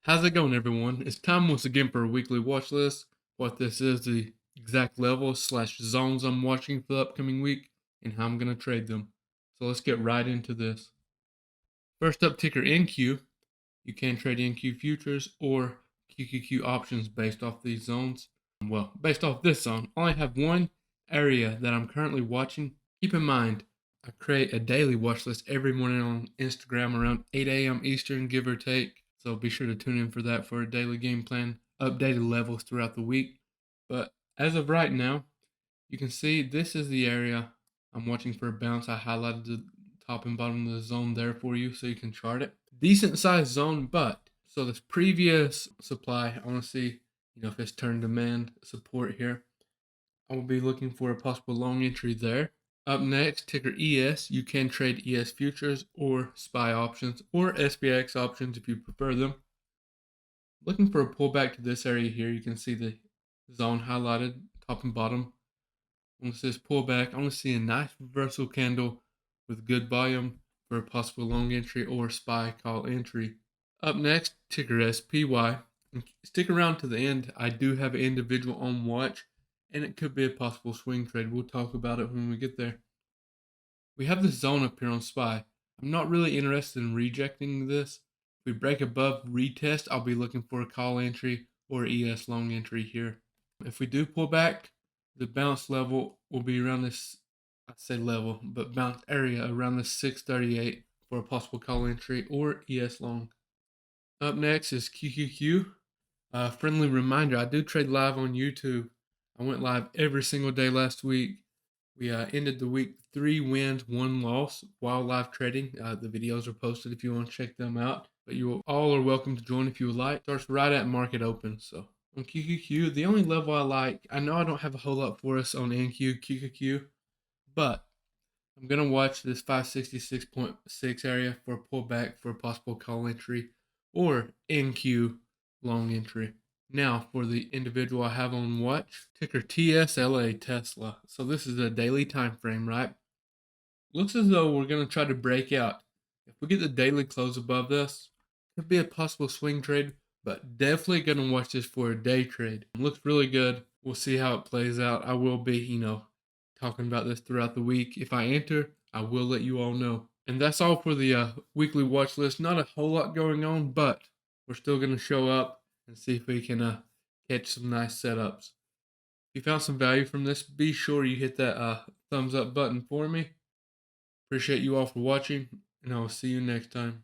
How's it going, everyone? It's time once again for a weekly watch list. What this is, the exact level slash zones I'm watching for the upcoming week, and how I'm going to trade them. So let's get right into this. First up, ticker NQ. You can trade NQ futures or QQQ options based off these zones. Well, based off this zone, I only have one area that I'm currently watching. Keep in mind, I create a daily watch list every morning on Instagram around 8 a.m. Eastern, give or take. So be sure to tune in for that for a daily game plan, updated levels throughout the week. But as of right now, you can see this is the area I'm watching for a bounce. I highlighted the top and bottom of the zone there for you so you can chart it. Decent sized zone, but so this previous supply, I want to see, if it's turn demand support here. I will be looking for a possible long entry there. Up next, ticker ES. You can trade ES futures or SPY options or SPX options if you prefer them. Looking for a pullback to this area here. You can see the zone highlighted top and bottom. I want to see this pullback. I want to see a nice reversal candle with good volume for a possible long entry or SPY call entry. Up next, ticker SPY. Stick around to the end. I do have an individual on watch, and it could be a possible swing trade. We'll talk about it when we get there. We have this zone up here on SPY. I'm not really interested in rejecting this. If we break above retest, I'll be looking for a call entry or ES long entry here. If we do pull back, the bounce level will be around this, I'd say level, but bounce area around the 638 for a possible call entry or ES long. Up next is QQQ. Friendly reminder, I do trade live on YouTube. I went live every single day last week. We ended the week 3 wins, 1 loss while live trading. The videos are posted if you want to check them out. But you all are welcome to join if you would like. Starts right at market open. So on QQQ, the only level I like, I know I don't have a whole lot for us on NQ, QQQ, but I'm going to watch this 566.6 area for a pullback for a possible call entry or NQ long entry. Now for the individual I have on watch, ticker TSLA, Tesla. So this is a daily time frame, right? Looks as though we're going to try to break out. If we get the daily close above this, could be a possible swing trade, but definitely going to watch this for a day trade. It looks really good. We'll see how it plays out. I will be, talking about this throughout the week. If I enter, I will let you all know. And that's all for the weekly watch list. Not a whole lot going on, but we're still going to show up and see if we can catch some nice setups. If you found some value from this, be sure you hit that thumbs up button for me. Appreciate you all for watching, and I will see you next time.